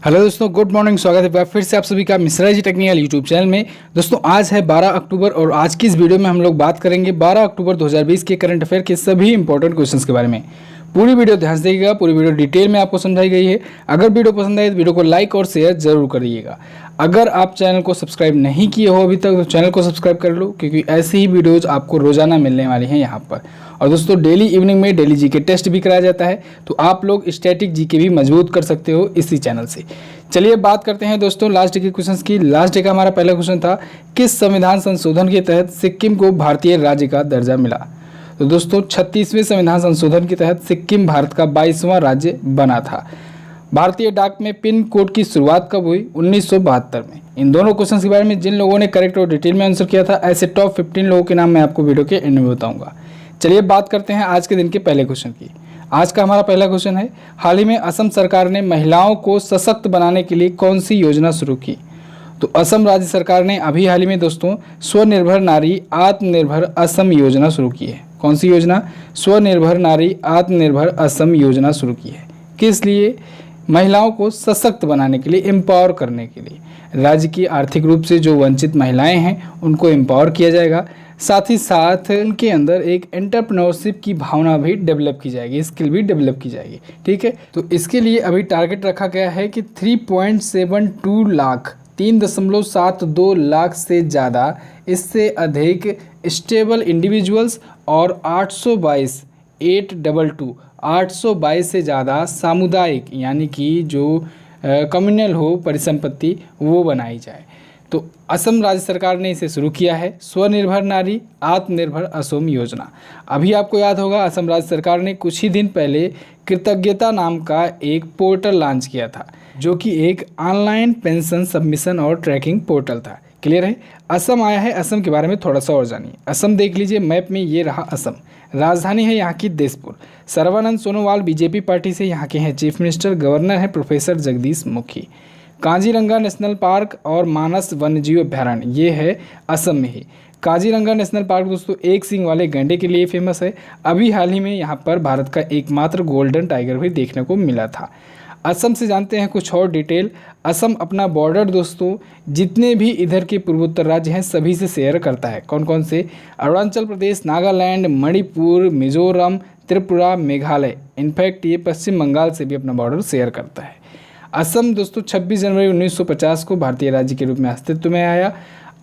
Hello दोस्तों, good morning. स्वागत है फिर से आप सभी का Mishra ji technical YouTube channel में। दोस्तों आज है 12 अक्टूबर और आज की इस वीडियो में हम लोग बात करेंगे 12 अक्टूबर 2020 के करंट अफेयर के सभी इंपॉर्टेंट क्वेश्चंस के बारे में। पूरी वीडियो ध्यान से देखिएगा, पूरी वीडियो डिटेल में आपको समझाई गई है। अगर वीडियो पसंद आए तो वीडियो को लाइक और शेयर जरूर करिएगा। अगर आप चैनल को सब्सक्राइब नहीं किए हो अभी तक तो चैनल को सब्सक्राइब कर लो, क्योंकि ऐसे ही वीडियोज़ आपको रोजाना मिलने वाली हैं यहाँ पर। और दोस्तों डेली इवनिंग में डेली जीके टेस्ट भी कराया जाता है, तो आप लोग स्टैटिक जीके भी मजबूत कर सकते हो इसी चैनल से। चलिए बात करते हैं दोस्तों लास्ट डे के क्वेश्चंस की। लास्ट डे का हमारा पहला क्वेश्चन था, किस संविधान संशोधन के तहत सिक्किम को भारतीय राज्य का दर्जा मिला? तो दोस्तों 36वें संविधान संशोधन के तहत सिक्किम भारत का 22वां राज्य बना था। भारतीय डाक में पिन कोड की शुरुआत कब हुई? 1972 में। इन दोनों क्वेश्चन के बारे में जिन लोगों ने करेक्ट और डिटेल में आंसर किया था, ऐसे टॉप 15 लोगों के नाम मैं आपको वीडियो के एंड में बताऊंगा। चलिए बात करते हैं आज के दिन के पहले क्वेश्चन की। आज का हमारा पहला क्वेश्चन है, हाल ही में असम सरकार ने महिलाओं को सशक्त बनाने के लिए कौन सी योजना शुरू की? तो असम राज्य सरकार ने अभी हाल ही में दोस्तों स्वनिर्भर नारी आत्मनिर्भर असम योजना शुरू की है। कौन सी योजना? स्वनिर्भर नारी आत्मनिर्भर असम योजना शुरू की है। किस लिए? महिलाओं को सशक्त बनाने के लिए, एम्पावर करने के लिए। राज्य की आर्थिक रूप से जो वंचित महिलाएं हैं उनको एम्पावर किया जाएगा, साथ ही साथ उनके अंदर एक एंटरप्रेन्योरशिप की भावना भी डेवलप की जाएगी, स्किल भी डेवलप की जाएगी। ठीक है, तो इसके लिए अभी टारगेट रखा गया है कि 3.72 लाख 3.72 लाख से ज़्यादा, इससे अधिक स्टेबल इंडिविजुअल्स और 822 से ज़्यादा सामुदायिक यानी कि जो कम्युनल हो परिसंपत्ति वो बनाई जाए। तो असम राज्य सरकार ने इसे शुरू किया है, स्वनिर्भर नारी आत्मनिर्भर असम योजना। अभी आपको याद होगा असम राज्य सरकार ने कुछ ही दिन पहले कृतज्ञता नाम का एक पोर्टल लॉन्च किया था, जो कि एक ऑनलाइन पेंशन सबमिशन और ट्रैकिंग पोर्टल था। क्लियर है? असम आया है, असम के बारे में थोड़ा सा और जानिए। असम देख लीजिए मैप में, ये रहा असम। राजधानी है यहाँ की दिसपुर। सर्बानंद सोनोवाल बीजेपी पार्टी से यहाँ के हैं चीफ मिनिस्टर। गवर्नर है professor Jagdish Mukhi. Kaziranga national park और मानस वन्यजीव अभ्यारण्य ये है असम में ही। काजीरंगा नेशनल पार्क दोस्तों एक सींग वाले गैंडे के लिए फेमस है। अभी हाल ही में यहाँ पर भारत का एकमात्र गोल्डन टाइगर भी देखने को मिला था। असम से जानते हैं कुछ और डिटेल। असम अपना बॉर्डर दोस्तों जितने भी इधर के पूर्वोत्तर राज्य हैं सभी से शेयर करता है। कौन कौन से? अरुणाचल प्रदेश, नागालैंड, मणिपुर, मिजोरम, त्रिपुरा, मेघालय। इनफैक्ट ये पश्चिम बंगाल से भी अपना बॉर्डर शेयर करता है। असम दोस्तों 26 जनवरी 1950 को भारतीय राज्य के रूप में अस्तित्व में आया।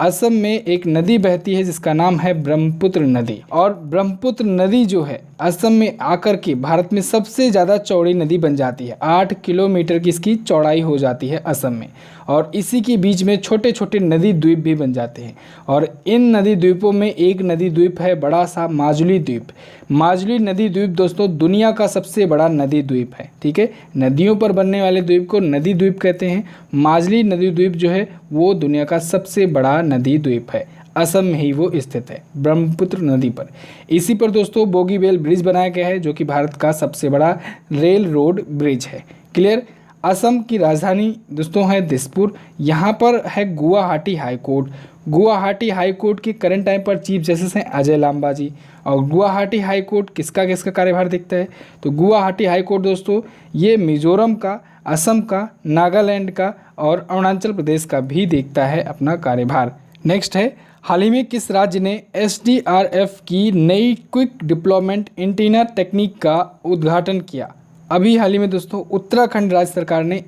असम में एक नदी बहती है जिसका नाम है ब्रह्मपुत्र नदी, और ब्रह्मपुत्र नदी जो है असम में आकर के भारत में सबसे ज़्यादा चौड़ी नदी बन जाती है। 8 किलोमीटर की इसकी चौड़ाई हो जाती है असम में, और इसी के बीच में छोटे छोटे नदी द्वीप भी बन जाते हैं। और इन नदी द्वीपों में एक नदी द्वीप है बड़ा सा माजुली द्वीप। माजुली नदी द्वीप दोस्तों दुनिया का सबसे बड़ा नदी द्वीप है। ठीक है, नदियों पर बनने वाले द्वीप को नदी द्वीप कहते हैं। माजुली नदी द्वीप जो है वो दुनिया का सबसे बड़ा नदी द्वीप है। असम में ही वो स्थित है ब्रह्मपुत्र नदी पर। इसी पर दोस्तों बोगीबील ब्रिज बनाया गया है, जो कि भारत का सबसे बड़ा रेल रोड ब्रिज है। क्लियर? असम की राजधानी दोस्तों है दिसपुर। यहाँ पर है Guwahati high court. Guwahati high court के करंट टाइम पर चीफ जस्टिस हैं अजय लांबा जी। और गुवाहाटी हाई कोर्ट किसका किसका कार्यभार देखता है? तो गुवाहाटी हाई कोर्ट दोस्तों ये मिजोरम का, असम का, नागालैंड का और अरुणाचल प्रदेश का भी देखता है अपना कार्यभार। नेक्स्ट है, हाल ही में किस राज्य ने SDRF की नई क्विक डिप्लॉयमेंट एंटीना टेक्निक का उद्घाटन किया? अभी हाल ही में दोस्तों उत्तराखंड राज्य सरकार ने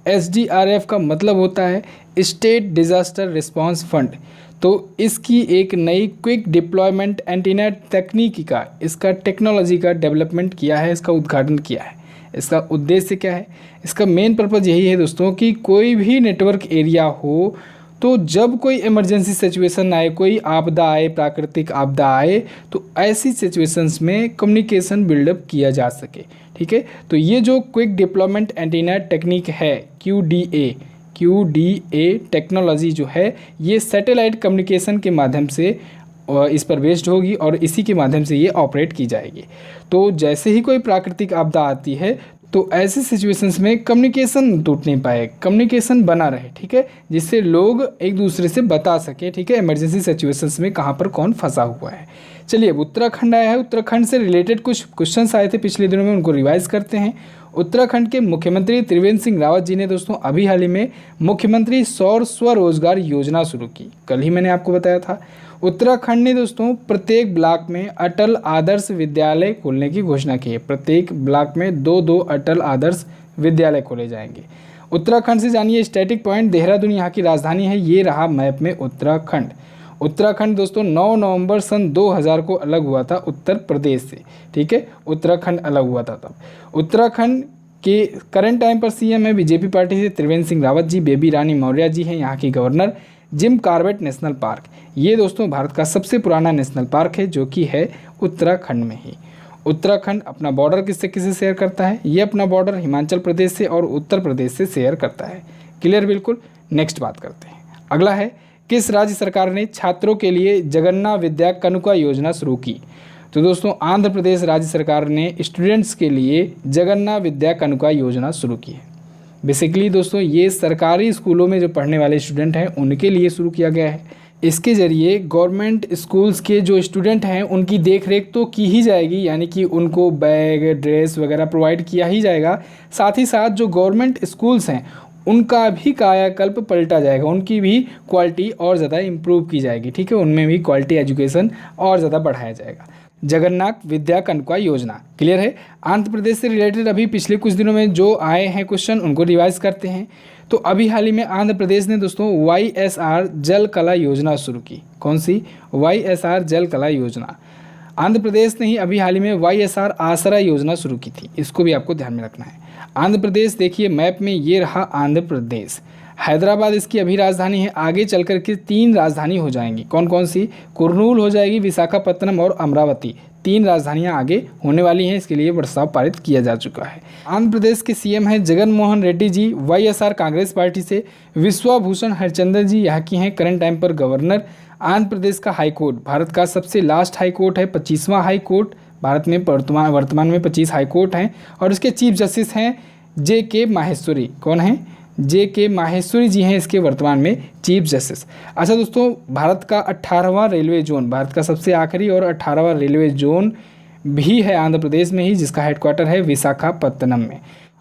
SDRF का मतलब होता है स्टेट डिजास्टर रिस्पांस फंड। तो इसकी एक नई क्विक डिप्लॉयमेंट एंटीना तकनीकी का, इसका टेक्नोलॉजी का डेवलपमेंट किया है, इसका उद्घाटन किया है। इसका उद्देश्य क्या है? इसका मेन पर्पज़ यही है दोस्तों कि कोई भी नेटवर्क एरिया हो तो जब कोई इमरजेंसी सिचुएशन आए, कोई आपदा आए, प्राकृतिक आपदा आए, तो ऐसी सिचुएशंस में कम्युनिकेशन बिल्डअप किया जा सके। ठीक है, तो ये जो क्विक डिप्लॉयमेंट एंटीना टेक्निक है QDA टेक्नोलॉजी जो है ये सैटेलाइट कम्युनिकेशन के माध्यम से इस पर बेस्ड होगी और इसी के माध्यम से ये ऑपरेट की जाएगी। तो जैसे ही कोई प्राकृतिक आपदा आती है तो ऐसी सिचुएशंस में कम्युनिकेशन टूट नहीं पाए, कम्युनिकेशन बना रहे। ठीक है, जिससे लोग एक दूसरे से बता सके। ठीक है, इमरजेंसी सिचुएशंस में कहाँ पर कौन फंसा हुआ है। चलिए अब उत्तराखंड आया है, उत्तराखंड से रिलेटेड कुछ क्वेश्चंस आए थे पिछले दिनों में, उनको रिवाइज करते हैं। उत्तराखंड के मुख्यमंत्री त्रिवेंद्र सिंह रावत जी ने दोस्तों अभी हाल ही में मुख्यमंत्री सौर स्वरोजगार योजना शुरू की, कल ही मैंने आपको बताया था। उत्तराखंड ने दोस्तों प्रत्येक ब्लॉक में अटल आदर्श विद्यालय खोलने की घोषणा की है। प्रत्येक ब्लॉक में 2-2 अटल आदर्श विद्यालय खोले जाएंगे। उत्तराखंड से जानिए स्टैटिक पॉइंट, देहरादून यहाँ की राजधानी है, ये रहा मैप में उत्तराखंड। उत्तराखंड दोस्तों 9 नवंबर सन 2000 को अलग हुआ था उत्तर प्रदेश से, ठीक है, उत्तराखंड अलग हुआ था तब। उत्तराखंड के करंट टाइम पर सीएम है बीजेपी पार्टी से त्रिवेंद्र सिंह रावत जी। बेबी रानी मौर्य जी हैं यहाँ की governor. Jim Corbett national park, ये दोस्तों भारत का सबसे पुराना नेशनल पार्क है जो कि है उत्तराखंड में ही। उत्तराखंड अपना बॉर्डर किससे शेयर करता है? ये अपना बॉर्डर हिमाचल प्रदेश से और उत्तर प्रदेश से शेयर करता है। क्लियर बिल्कुल। नेक्स्ट बात करते हैं। अगला है, किस राज्य सरकार ने छात्रों के लिए जगन्ना विद्या कनुका योजना शुरू की? तो दोस्तों आंध्र प्रदेश राज्य सरकार ने स्टूडेंट्स के लिए जगन्ना विद्या कनुका योजना शुरू की है। बेसिकली दोस्तों ये सरकारी स्कूलों में जो पढ़ने वाले स्टूडेंट हैं उनके लिए शुरू किया गया है। इसके ज़रिए गवर्नमेंट स्कूल्स के जो स्टूडेंट हैं उनकी देख रेख तो की ही जाएगी, यानी कि उनको बैग ड्रेस वगैरह प्रोवाइड किया ही जाएगा। साथ ही साथ जो गवर्नमेंट स्कूल्स हैं उनका भी कायाकल्प पलटा जाएगा, उनकी भी क्वालिटी और ज़्यादा इम्प्रूव की जाएगी, ठीक है, उनमें भी क्वालिटी एजुकेशन और ज़्यादा बढ़ाया जाएगा। जगन्नाथ विद्या कनुका योजना, क्लियर है। आंध्र प्रदेश से रिलेटेड अभी पिछले कुछ दिनों में जो आए हैं क्वेश्चन उनको रिवाइज करते हैं। तो अभी हाल ही में आंध्र प्रदेश ने दोस्तों YSR जल कला योजना शुरू की। कौन सी? YSR जल कला योजना। आंध्र प्रदेश ने ही अभी हाल ही में YSR आसरा योजना शुरू की थी, इसको भी आपको ध्यान में रखना है। आंध्र प्रदेश देखिए मैप में ये रहा आंध्र प्रदेश। हैदराबाद इसकी अभी राजधानी है, आगे चल कर के 3 राजधानी हो जाएंगी। कौन कौन सी? कुर्नूल हो जाएगी, विशाखापत्तनम और अमरावती। 3 राजधानियां आगे होने वाली हैं, इसके लिए प्रस्ताव पारित किया जा चुका है। आंध्र प्रदेश के सीएम हैं जगन मोहन रेड्डी जी, YSR कांग्रेस पार्टी से। विश्वभूषण हरिचंदन जी यहाँ की हैं करंट टाइम पर गवर्नर। आंध्र प्रदेश का हाई कोर्ट भारत का सबसे लास्ट हाई कोर्ट है, 25वां हाई कोर्ट। भारत में वर्तमान में 25 हाई कोर्ट हैं और इसके चीफ जस्टिस हैं JK माहेश्वरी। कौन है? JK माहेश्वरी जी हैं इसके वर्तमान में चीफ जस्टिस। अच्छा दोस्तों, भारत का 18वां रेलवे जोन, भारत का सबसे आखिरी और 18वां रेलवे जोन भी है आंध्र प्रदेश में ही, जिसका हेडक्वार्टर है विशाखापत्तनम में।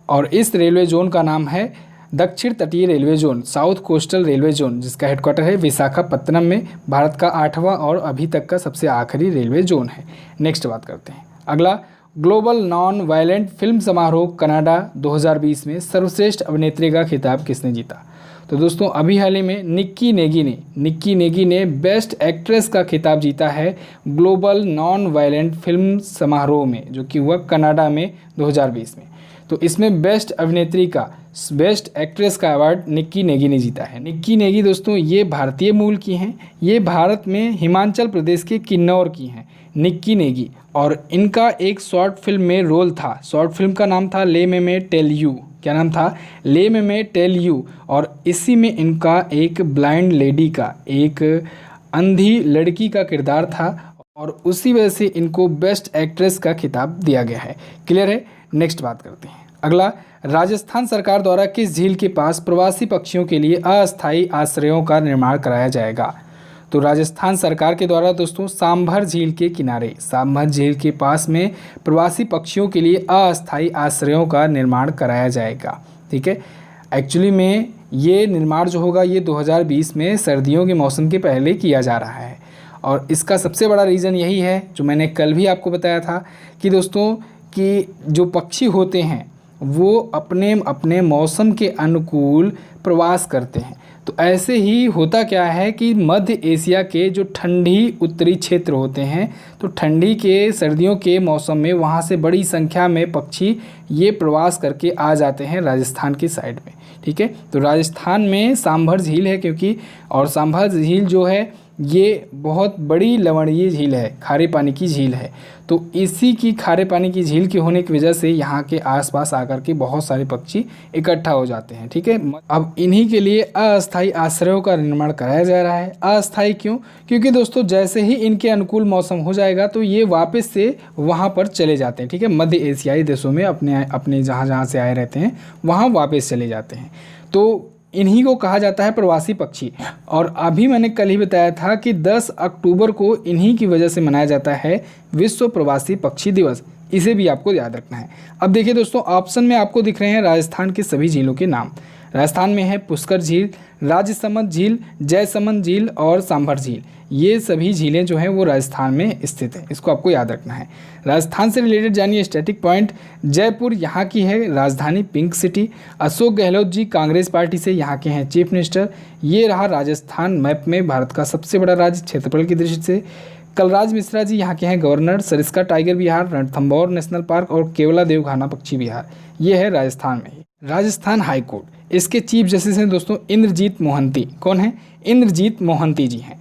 और इस रेलवे जोन का नाम है दक्षिण तटीय railway zone, south coastal railway zone, जिसका हेडक्वार्टर है विशाखापत्तनम में। भारत का 8वां और अभी तक का सबसे आखिरी रेलवे जोन है। नेक्स्ट बात करते हैं। अगला, ग्लोबल नॉन वायलेंट फिल्म समारोह कनाडा 2020 में सर्वश्रेष्ठ अभिनेत्री का खिताब किसने जीता? तो दोस्तों अभी हाल ही में निक्की नेगी ने बेस्ट एक्ट्रेस का खिताब जीता है ग्लोबल नॉन वायलेंट फिल्म समारोह में, जो कि हुआ कनाडा में 2020 में। तो इसमें बेस्ट अभिनेत्री का, बेस्ट एक्ट्रेस का अवार्ड निक्की नेगी ने जीता है। निक्की नेगी दोस्तों ये भारतीय मूल की हैं, ये भारत में हिमाचल प्रदेश के किन्नौर की हैं निक्की नेगी। और इनका एक शॉर्ट फिल्म में रोल था, शॉर्ट फिल्म का नाम था ले में टेल यू। क्या नाम था? ले में टेल यू। और इसी में इनका एक ब्लाइंड लेडी का, एक अंधी लड़की का किरदार था और उसी वजह से इनको बेस्ट एक्ट्रेस का खिताब दिया गया है। क्लियर है। नेक्स्ट बात करते हैं। अगला, राजस्थान सरकार द्वारा किस झील के पास प्रवासी पक्षियों के लिए अस्थायी आश्रयों का निर्माण कराया जाएगा? तो राजस्थान सरकार के द्वारा दोस्तों सांभर झील के किनारे, सांभर झील के पास में प्रवासी पक्षियों के लिए अस्थायी आश्रयों का निर्माण कराया जाएगा। ठीक है। एक्चुअली में ये निर्माण जो होगा ये 2020 में सर्दियों के मौसम के पहले किया जा रहा है। और इसका सबसे बड़ा रीज़न यही है जो मैंने कल भी आपको बताया था कि दोस्तों कि जो पक्षी होते हैं वो अपने अपने मौसम के अनुकूल प्रवास करते हैं। तो ऐसे ही होता क्या है कि मध्य एशिया के जो ठंडी उत्तरी क्षेत्र होते हैं, तो ठंडी के सर्दियों के मौसम में वहाँ से बड़ी संख्या में पक्षी ये प्रवास करके आ जाते हैं राजस्थान की साइड में। ठीक है। तो राजस्थान में सांभर झील है क्योंकि, और सांभर झील जो है ये बहुत बड़ी लवणीय झील है, खारे पानी की झील है। तो इसी की खारे पानी की झील के होने की वजह से यहाँ के आसपास आकर के बहुत सारे पक्षी इकट्ठा हो जाते हैं। ठीक है। अब इन्हीं के लिए अस्थायी आश्रयों का निर्माण कराया जा रहा है। अस्थायी क्यों? क्योंकि दोस्तों जैसे ही इनके अनुकूल मौसम हो जाएगा तो ये वापस से वहाँ पर चले जाते हैं। ठीक है। मध्य एशियाई देशों में अपने जहाँ से आए रहते हैं वहाँ वापस चले जाते हैं। तो इन्हीं को कहा जाता है प्रवासी पक्षी। और अभी मैंने कल ही बताया था कि 10 अक्टूबर को इन्हीं की वजह से मनाया जाता है विश्व प्रवासी पक्षी दिवस। इसे भी आपको याद रखना है। अब देखिए दोस्तों, ऑप्शन में आपको दिख रहे हैं राजस्थान की सभी झीलों के नाम। राजस्थान में है पुष्कर झील, राजसमंद झील, जयसमंद झील और सांभर झील। ये सभी झीलें जो हैं वो राजस्थान में स्थित हैं, इसको आपको याद रखना है। राजस्थान से रिलेटेड जानिए स्टैटिक पॉइंट। जयपुर यहाँ की है राजधानी, pink city. Ashok Gehlot ji Congress party से यहाँ के हैं चीफ मिनिस्टर। ये रहा राजस्थान मैप में भारत का सबसे बड़ा राज्य क्षेत्रफल की दृष्टि से। कलराज मिश्रा जी यहाँ के हैं गवर्नर। सरिस्का टाइगर विहार, रणथंभौर नेशनल पार्क और केवला देवघाना पक्षी विहार, ये है राजस्थान में ही। राजस्थान हाई कोर्ट, इसके चीफ जस्टिस हैं दोस्तों इंद्रजीत मोहंती। कौन है? इंद्रजीत मोहंती जी हैं।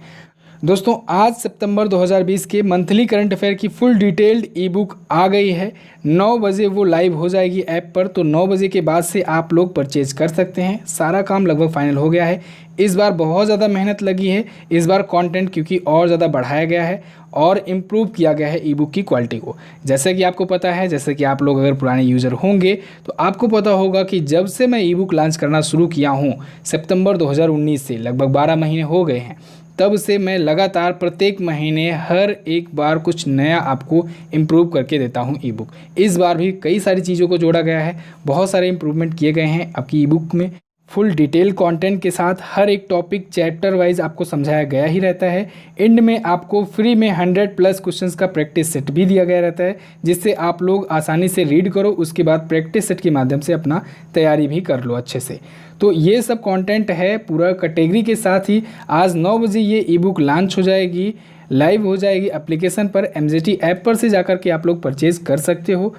दोस्तों आज सितंबर 2020 के मंथली करंट अफेयर की फुल डिटेल्ड ई बुक आ गई है। 9 बजे वो लाइव हो जाएगी ऐप पर, तो 9 बजे के बाद से आप लोग परचेज कर सकते हैं। सारा काम लगभग फाइनल हो गया है। इस बार बहुत ज़्यादा मेहनत लगी है। इस बार कंटेंट क्योंकि और ज़्यादा बढ़ाया गया है और इम्प्रूव किया गया है ई बुक की क्वालिटी को। जैसे कि आपको पता है, जैसे कि आप लोग अगर पुराने यूज़र होंगे तो आपको पता होगा कि जब से मैं ई बुक लॉन्च करना शुरू किया हूँ सितंबर 2019 से, लगभग 12 महीने हो गए हैं, तब से मैं लगातार प्रत्येक महीने हर एक बार कुछ नया आपको इम्प्रूव करके देता हूँ ई बुक। इस बार भी कई सारी चीज़ों को जोड़ा गया है, बहुत सारे इम्प्रूवमेंट किए गए हैं आपकी ई बुक में। फुल डिटेल कंटेंट के साथ हर एक टॉपिक चैप्टर वाइज आपको समझाया गया ही रहता है। एंड में आपको फ्री में 100+ क्वेश्चंस का प्रैक्टिस सेट भी दिया गया रहता है, जिससे आप लोग आसानी से रीड करो, उसके बाद प्रैक्टिस सेट के माध्यम से अपना तैयारी भी कर लो अच्छे से। तो ये सब कंटेंट है पूरा कैटेगरी के साथ ही। आज 9 बजे ये ई बुक लॉन्च हो जाएगी, लाइव हो जाएगी एप्लीकेशन पर। MZT ऐप पर से जाकर के आप लोग परचेज कर सकते हो।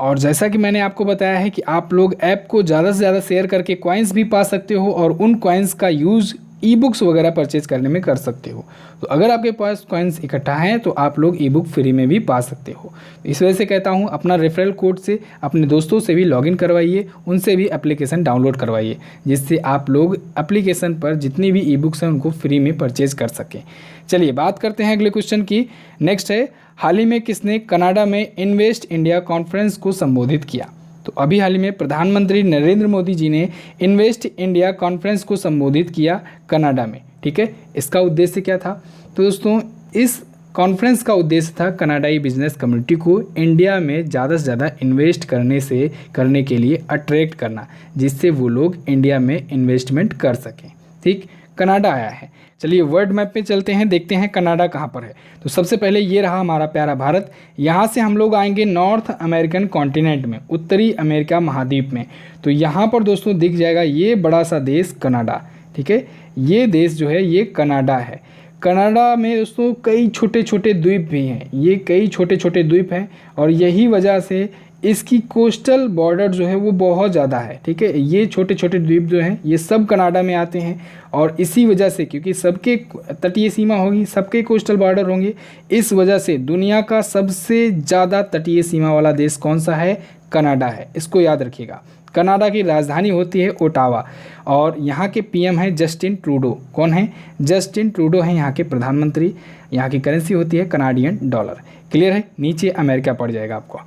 और जैसा कि मैंने आपको बताया है कि आप लोग ऐप को ज़्यादा से ज़्यादा शेयर करके कॉइन्स भी पा सकते हो और उन कॉइन्स का यूज़ ई बुक्स वगैरह परचेज करने में कर सकते हो। तो अगर आपके पास कॉइन्स इकट्ठा हैं तो आप लोग ई बुक फ्री में भी पा सकते हो। इस वजह से कहता हूँ अपना रेफरल कोड से अपने दोस्तों से भी लॉगिन करवाइए, उनसे भी एप्लीकेशन डाउनलोड करवाइए, जिससे आप लोग एप्लीकेशन पर जितनी भी ई बुक्स हैं उनको फ्री में परचेज कर सकें। चलिए बात करते हैं अगले क्वेश्चन की। नेक्स्ट है, हाल ही में किसने कनाडा में इन्वेस्ट इंडिया कॉन्फ्रेंस को संबोधित किया? तो अभी हाल ही में प्रधानमंत्री नरेंद्र मोदी जी ने इन्वेस्ट इंडिया कॉन्फ्रेंस को संबोधित किया कनाडा में। ठीक है, इसका उद्देश्य क्या था? तो दोस्तों इस कॉन्फ्रेंस का उद्देश्य था कनाडाई बिजनेस कम्युनिटी को इंडिया में ज़्यादा से ज़्यादा इन्वेस्ट करने के लिए अट्रैक्ट करना, जिससे वो लोग इंडिया में इन्वेस्टमेंट कर सकें। ठीक, कनाडा आया है। चलिए वर्ल्ड मैप पे चलते हैं, देखते हैं कनाडा कहाँ पर है। तो सबसे पहले ये रहा हमारा प्यारा भारत। यहाँ से हम लोग आएंगे नॉर्थ अमेरिकन कॉन्टिनेंट में, उत्तरी अमेरिका महाद्वीप में। तो यहाँ पर दोस्तों दिख जाएगा ये बड़ा सा देश कनाडा। ठीक है, ये देश जो है ये कनाडा है। कनाडा में दोस्तों कई छोटे छोटे द्वीप भी हैं, ये कई छोटे छोटे द्वीप हैं और यही वजह से इसकी कोस्टल बॉर्डर जो है वो बहुत ज़्यादा है। ठीक है, ये छोटे छोटे द्वीप जो हैं ये सब कनाडा में आते हैं और इसी वजह से, क्योंकि सबके तटीय सीमा होगी, सबके कोस्टल बॉर्डर होंगे, इस वजह से दुनिया का सबसे ज़्यादा तटीय सीमा वाला देश कौन सा है? कनाडा है। इसको याद रखिएगा। कनाडा की राजधानी होती है ओटावा और यहाँ के PM है जस्टिन ट्रूडो। कौन है? जस्टिन ट्रूडो हैं यहाँ के प्रधानमंत्री। यहाँ की करेंसी होती है कनाडियन डॉलर। क्लियर है? नीचे अमेरिका पड़ जाएगा आपको।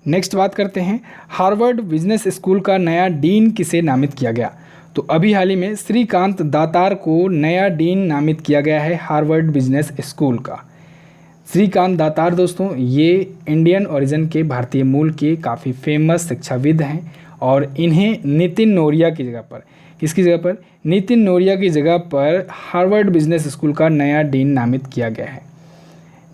नेक्स्ट बात करते हैं, हार्वर्ड बिजनेस स्कूल का नया डीन किसे नामित किया गया? तो अभी हाल ही में श्रीकांत दातार को नया डीन नामित किया गया है हार्वर्ड बिजनेस स्कूल का। श्रीकांत दातार दोस्तों ये इंडियन ओरिजिन के, भारतीय मूल के काफ़ी फेमस शिक्षाविद हैं और इन्हें नितिन नोरिया की जगह पर, किसकी जगह पर? नितिन नोरिया की जगह पर हार्वर्ड बिजनेस स्कूल का नया डीन नामित किया गया है।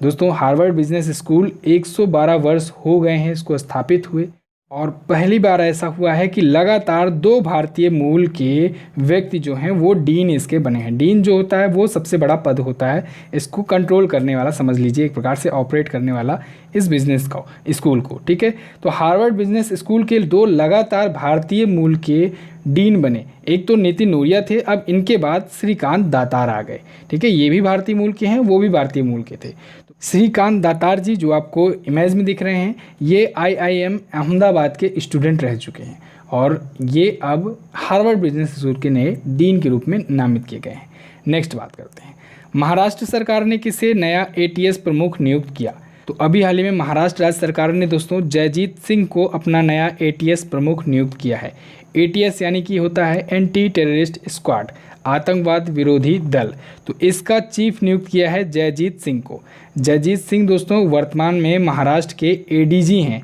दोस्तों हार्वर्ड बिजनेस स्कूल 112 वर्ष हो गए हैं इसको स्थापित हुए और पहली बार ऐसा हुआ है कि लगातार 2 भारतीय मूल के व्यक्ति जो हैं वो डीन इसके बने हैं। डीन जो होता है वो सबसे बड़ा पद होता है, इसको कंट्रोल करने वाला समझ लीजिए, एक प्रकार से ऑपरेट करने वाला इस बिज़नेस को, स्कूल को। ठीक है, तो हार्वर्ड बिजनेस स्कूल के 2 लगातार भारतीय मूल के डीन बने। एक तो नितिन नोरिया थे, अब इनके बाद श्रीकांत दातार आ गए। ठीक है, ये भी भारतीय मूल के हैं, वो भी भारतीय मूल के थे। श्रीकांत दातार जी जो आपको इमेज में दिख रहे हैं ये IIM अहमदाबाद के स्टूडेंट रह चुके हैं और ये अब हार्वर्ड बिजनेस स्कूल के नए डीन के रूप में नामित किए गए हैं। नेक्स्ट बात करते हैं, महाराष्ट्र सरकार ने किसे नया ATS प्रमुख नियुक्त किया? तो अभी हाल ही में महाराष्ट्र राज्य सरकार ने दोस्तों जयजीत सिंह को अपना नया ATS प्रमुख नियुक्त किया है। ATS यानी कि होता है एंटी टेररिस्ट स्क्वाड, आतंकवाद विरोधी दल। तो इसका चीफ नियुक्त किया है जयजीत सिंह को। जयजीत सिंह दोस्तों वर्तमान में महाराष्ट्र के ADG हैं।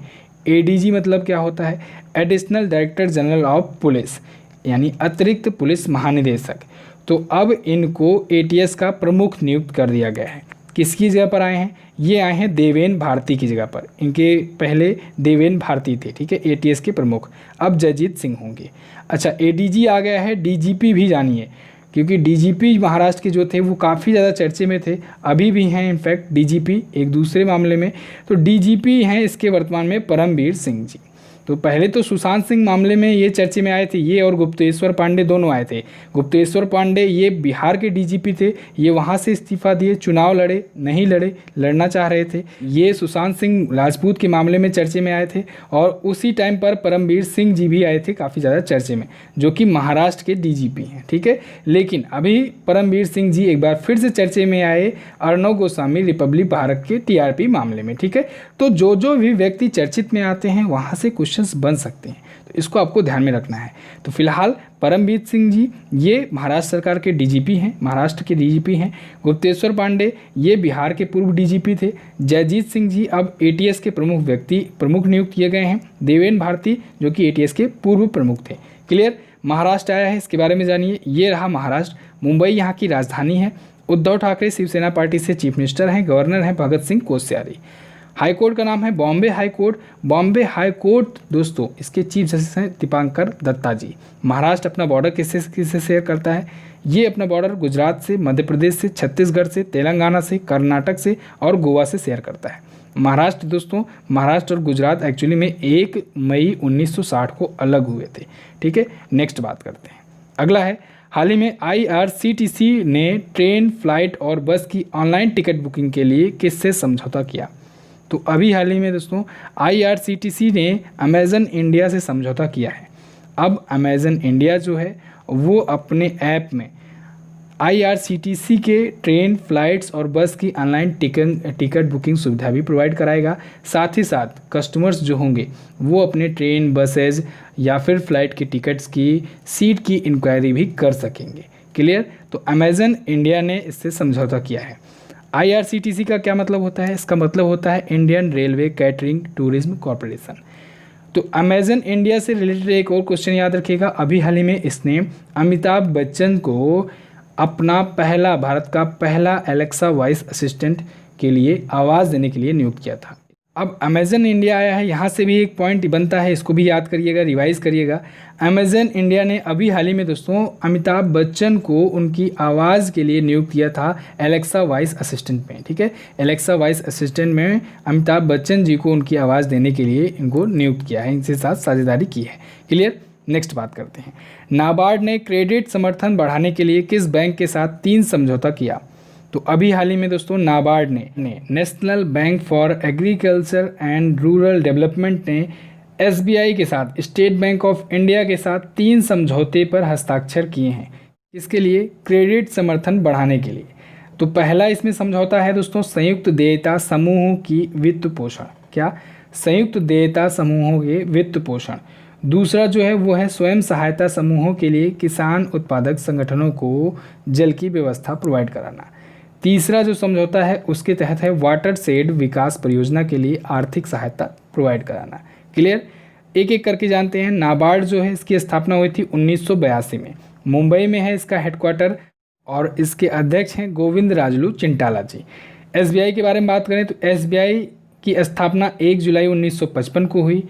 ADG मतलब क्या होता है? Additional director general of police, यानी अतिरिक्त पुलिस महानिदेशक। तो अब इनको ATS का प्रमुख नियुक्त कर दिया गया है। किसकी जगह पर आए हैं? ये आए हैं देवेन भारती की जगह पर। इनके पहले देवेन भारती थे, ठीक है, ATS के प्रमुख। अब जयजीत सिंह होंगे। अच्छा, ADG आ गया है, DGP भी जानिए, क्योंकि DGP महाराष्ट्र के जो थे वो काफ़ी ज़्यादा चर्चे में थे, अभी भी हैं इनफैक्ट DGP एक दूसरे मामले में। तो DGP हैं इसके वर्तमान में परमवीर सिंह जी। तो पहले तो सुशांत सिंह मामले में ये चर्चे में आए थे, ये और गुप्तेश्वर पांडे दोनों आए थे। गुप्तेश्वर पांडे ये बिहार के DGP थे, ये वहाँ से इस्तीफा दिए, चुनाव लड़े, नहीं लड़े, लड़ना चाह रहे थे। ये सुशांत सिंह राजपूत के मामले में चर्चे में आए थे, और उसी टाइम पर परमवीर सिंह जी भी आए थे काफ़ी ज़्यादा चर्चे में, जो कि महाराष्ट्र के DGP हैं, ठीक है। लेकिन अभी परमवीर सिंह जी एक बार फिर से चर्चे में आए अर्णव गोस्वामी रिपब्लिक भारत के TRP मामले में, ठीक है। तो जो भी व्यक्ति चर्चित में आते हैं वहाँ से क्वेश्चंस बन सकते हैं, तो इसको आपको ध्यान में रखना है। तो फिलहाल परमवीर सिंह जी ये महाराष्ट्र सरकार के DGP हैं, महाराष्ट्र के DGP हैं। गुप्तेश्वर पांडे ये बिहार के पूर्व DGP थे। जयजीत सिंह जी अब ATS के प्रमुख नियुक्त किए गए हैं। देवेन भारती जो कि ATS के पूर्व प्रमुख थे। क्लियर? महाराष्ट्र आया है, इसके बारे में जानिए। ये रहा महाराष्ट्र। मुंबई यहाँ की राजधानी है। उद्धव ठाकरे शिवसेना पार्टी से चीफ मिनिस्टर हैं। गवर्नर हैं भगत सिंह कोश्यारी। हाई कोर्ट का नाम है Bombay high court. Bombay high court दोस्तों इसके चीफ जस्टिस हैं दीपांकर दत्ता जी। महाराष्ट्र अपना बॉर्डर किससे शेयर करता है? ये अपना बॉर्डर गुजरात से, मध्य प्रदेश से, छत्तीसगढ़ से, तेलंगाना से, कर्नाटक से और गोवा से शेयर करता है। महाराष्ट्र दोस्तों, महाराष्ट्र और गुजरात एक्चुअली में 1 मई 1960 को अलग हुए थे, ठीक है। नेक्स्ट बात करते हैं। अगला है, हाल ही में IRCTC ने ट्रेन, फ्लाइट और बस की ऑनलाइन टिकट बुकिंग के लिए किससे समझौता किया? तो अभी हाल ही में दोस्तों IRCTC ने अमेज़न इंडिया से समझौता किया है। अब अमेज़न इंडिया जो है वो अपने ऐप में IRCTC के ट्रेन, फ्लाइट्स और बस की ऑनलाइन टिकट बुकिंग सुविधा भी प्रोवाइड कराएगा। साथ ही साथ कस्टमर्स जो होंगे वो अपने ट्रेन, बसेज या फिर फ्लाइट की टिकट्स की सीट की इंक्वायरी भी कर सकेंगे। क्लियर? तो अमेज़न इंडिया ने इससे समझौता किया है। IRCTC का क्या मतलब होता है? इसका मतलब होता है Indian railway catering tourism corporation. तो अमेज़न इंडिया से रिलेटेड एक और क्वेश्चन याद रखिएगा। अभी हाल ही में इसने अमिताभ बच्चन को अपना भारत का पहला एलेक्सा वॉइस असिस्टेंट के लिए आवाज़ देने के लिए नियुक्त किया था। अब अमेज़न इंडिया आया है, यहाँ से भी एक पॉइंट बनता है, इसको भी याद करिएगा, रिवाइज करिएगा। अमेज़न इंडिया ने अभी हाल ही में दोस्तों अमिताभ बच्चन को उनकी आवाज़ के लिए नियुक्त किया था एलेक्सा वॉइस असिस्टेंट में, ठीक है। एलेक्सा वॉइस असिस्टेंट में अमिताभ बच्चन जी को उनकी आवाज़ देने के लिए इनको नियुक्त किया है, इनके साथ साझेदारी की है। क्लियर? नेक्स्ट बात करते हैं। नाबार्ड ने क्रेडिट समर्थन बढ़ाने के लिए किस बैंक के साथ 3 समझौता किया? तो अभी हाल ही में दोस्तों नाबार्ड ने national bank for agriculture and rural development ने SBI के साथ, स्टेट बैंक ऑफ इंडिया के साथ 3 समझौते पर हस्ताक्षर किए हैं। इसके लिए क्रेडिट समर्थन बढ़ाने के लिए। तो पहला इसमें समझौता है दोस्तों संयुक्त देयता समूहों की वित्त पोषण। क्या? संयुक्त देयता समूहों के वित्त पोषण। दूसरा जो है वो है स्वयं सहायता समूहों के लिए किसान उत्पादक संगठनों को जल की व्यवस्था प्रोवाइड कराना। तीसरा जो समझौता है उसके तहत है वाटर शेड विकास परियोजना के लिए आर्थिक सहायता प्रोवाइड कराना। क्लियर? एक एक करके जानते हैं। नाबार्ड जो है इसकी स्थापना हुई थी 1982 में। मुंबई में है इसका हेडक्वार्टर और इसके अध्यक्ष हैं गोविंद राजलू चिंटाला जी। SBI के बारे में बात करें तो SBI की स्थापना 1 जुलाई 1955 को हुई।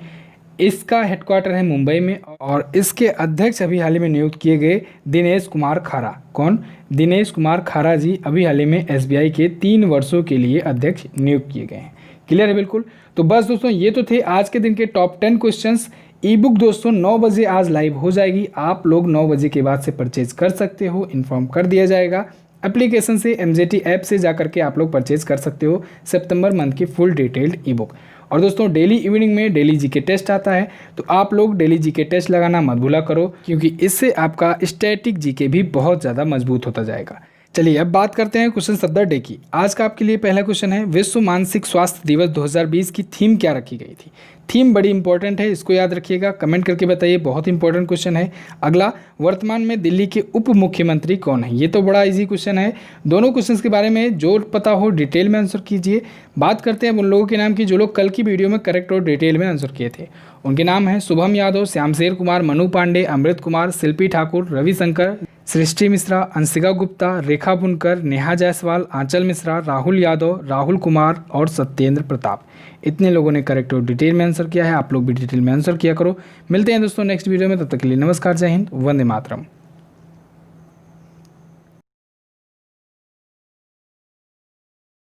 इसका हेडक्वार्टर है मुंबई में और इसके अध्यक्ष अभी हाल ही में नियुक्त किए गए दिनेश कुमार खारा। कौन? दिनेश कुमार खारा जी अभी हाल ही में SBI के 3 वर्षों के लिए अध्यक्ष नियुक्त किए गए हैं। क्लियर है? बिल्कुल। तो बस दोस्तों ये तो थे आज के दिन के टॉप 10 क्वेश्चंस। ई बुक दोस्तों 9 बजे आज लाइव हो जाएगी, आप लोग 9 बजे के बाद से परचेज कर सकते हो, इन्फॉर्म कर दिया जाएगा। एप्लीकेशन से MJT ऐप से जा करके आप लोग परचेज कर सकते हो सितंबर मंथ की फुल डिटेल्ड ई बुक। और दोस्तों डेली इवनिंग में डेली जीके टेस्ट आता है, तो आप लोग डेली जीके टेस्ट लगाना मत भूला करो, क्योंकि इससे आपका स्टैटिक जीके भी बहुत ज़्यादा मजबूत होता जाएगा। चलिए अब बात करते हैं क्वेश्चन ऑफ द डे की। आज का आपके लिए पहला क्वेश्चन है, विश्व मानसिक स्वास्थ्य दिवस 2020 की थीम क्या रखी गई थी। थीम बड़ी इंपॉर्टेंट है, इसको याद रखिएगा, कमेंट करके बताइए, बहुत इंपॉर्टेंट क्वेश्चन है। अगला, वर्तमान में दिल्ली के उप मुख्यमंत्री कौन है। ये तो बड़ा इजी क्वेश्चन है, दोनों क्वेश्चन के बारे में जो पता हो डिटेल में आंसर कीजिए। बात करते हैं उन लोगों के नाम की जो लोग कल की वीडियो में करेक्ट और डिटेल में आंसर किए थे। उनके नाम हैं शुभम यादव, श्यामशेर कुमार, मनु पांडे, अमृत कुमार, शिल्पी ठाकुर, रविशंकर, सृष्टि मिश्रा, अंशिका गुप्ता, रेखा बुनकर, नेहा जायसवाल, आंचल मिश्रा, राहुल यादव, राहुल कुमार और सत्येंद्र प्रताप। इतने लोगों ने करेक्ट और डिटेल में आंसर किया है, आप लोग भी डिटेल में आंसर किया करो। मिलते हैं दोस्तों नेक्स्ट वीडियो में, तब तक के लिए नमस्कार, जय हिंद, वंदे मातरम।